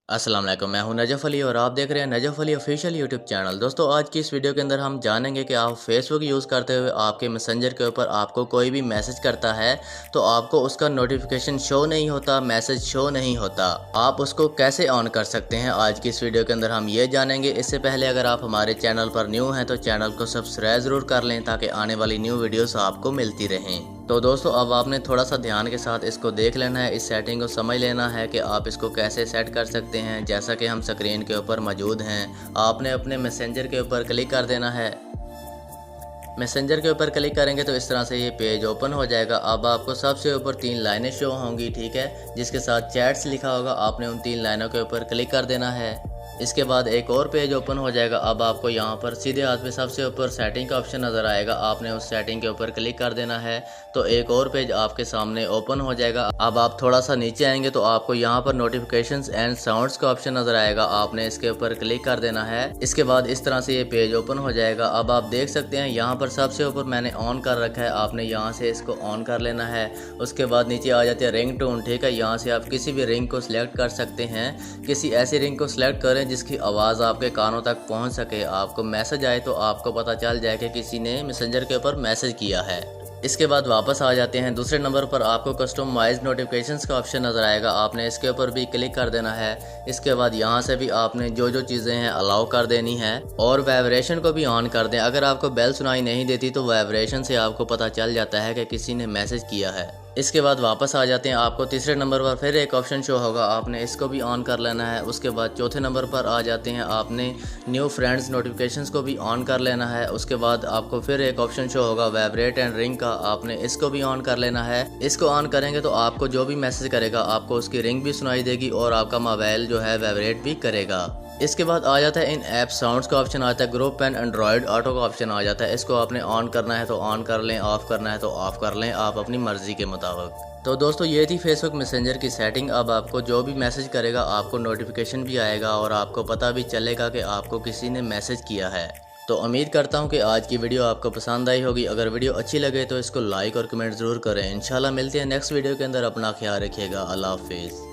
अस्सलाम वालेकुम, मैं हूं नजफ़ अली और आप देख रहे हैं Najaf Ali official YouTube channel. दोस्तों, आज की इस वीडियो के अंदर हम जानेंगे कि आप फेसबुक यूज़ करते हुए आपके मैसेंजर के ऊपर आपको कोई भी मैसेज करता है तो आपको उसका नोटिफिकेशन शो नहीं होता, मैसेज शो नहीं होता। आप उसको कैसे ऑन कर सकते हैं, आज की इस वीडियो के अंदर हम ये जानेंगे। इससे पहले अगर आप हमारे चैनल पर न्यू हैं तो चैनल को सब्सक्राइब ज़रूर कर लें ताकि आने वाली न्यू वीडियोज़ आपको मिलती रहें। तो दोस्तों, अब आपने थोड़ा सा ध्यान के साथ इसको देख लेना है, इस सेटिंग को समझ लेना है कि आप इसको कैसे सेट कर सकते हैं। जैसा कि हम स्क्रीन के ऊपर मौजूद हैं, आपने अपने मैसेंजर के ऊपर क्लिक कर देना है। मैसेंजर के ऊपर क्लिक करेंगे तो इस तरह से ये पेज ओपन हो जाएगा। अब आपको सबसे ऊपर 3 लाइनें शो होंगी, ठीक है, जिसके साथ चैट्स लिखा होगा। आपने उन 3 लाइनों के ऊपर क्लिक कर देना है। इसके बाद एक और पेज ओपन हो जाएगा। अब आपको यहाँ पर सीधे हाथ पे सबसे ऊपर सेटिंग का ऑप्शन नज़र आएगा। आपने उस सेटिंग के ऊपर क्लिक कर देना है तो एक और पेज आपके सामने ओपन हो जाएगा। अब आप थोड़ा सा नीचे आएंगे तो आपको यहाँ पर नोटिफिकेशंस एंड साउंड्स का ऑप्शन नज़र आएगा। आपने इसके ऊपर क्लिक कर देना है। इसके बाद इस तरह से ये पेज ओपन हो जाएगा। अब आप देख सकते हैं यहाँ पर सबसे ऊपर मैंने ऑन कर रखा है। आपने यहाँ से इसको ऑन कर लेना है। उसके बाद नीचे आ जाती है रिंग टोन, ठीक है। यहाँ से आप किसी भी रिंग को सिलेक्ट कर सकते हैं। किसी ऐसी रिंग को सिलेक्ट करें जिसकी आवाज़ आपके कानों तक पहुंच सके। आपको मैसेज आए तो आपको पता चल जाए कि किसी ने मैसेंजर के ऊपर मैसेज किया है। इसके बाद वापस आ जाते हैं। दूसरे नंबर पर आपको कस्टमाइज नोटिफिकेशंस का ऑप्शन नज़र आएगा। आपने इसके ऊपर भी क्लिक कर देना है। इसके बाद यहाँ से भी आपने जो जो चीज़ें हैं अलाउ कर देनी है और वाइब्रेशन को भी ऑन कर दें। अगर आपको बेल सुनाई नहीं देती तो वाइब्रेशन से आपको पता चल जाता है कि किसी ने मैसेज किया है। इसके बाद वापस आ जाते हैं। आपको तीसरे नंबर पर फिर एक ऑप्शन शो होगा, आपने इसको भी ऑन कर लेना है। उसके बाद चौथे नंबर पर आ जाते हैं। आपने न्यू फ्रेंड्स नोटिफिकेशंस को भी ऑन कर लेना है। उसके बाद आपको फिर एक ऑप्शन शो होगा वाइब्रेट एंड रिंग का, आपने इसको भी ऑन कर लेना है। इसको ऑन करेंगे तो आपको जो भी मैसेज करेगा आपको उसकी रिंग भी सुनाई देगी और आपका मोबाइल जो है वाइब्रेट भी करेगा। इसके बाद आ जाता है इन ऐप साउंड्स का ऑप्शन आता है। ग्रुप एंड एंड्रॉयड ऑटो का ऑप्शन आ जाता है। इसको आपने ऑन करना है तो ऑन कर लें, ऑफ़ करना है तो ऑफ़ कर लें, आप अपनी मर्ज़ी के मुताबिक। तो दोस्तों, ये थी फेसबुक मैसेंजर की सेटिंग। अब आपको जो भी मैसेज करेगा आपको नोटिफिकेशन भी आएगा और आपको पता भी चलेगा कि आपको किसी ने मैसेज किया है। तो उम्मीद करता हूँ कि आज की वीडियो आपको पसंद आई होगी। अगर वीडियो अच्छी लगे तो इसको लाइक और कमेंट ज़रूर करें। इंशाल्लाह मिलते हैं नेक्स्ट वीडियो के अंदर। अपना ख्याल रखिएगा। अल्लाह हाफिज़।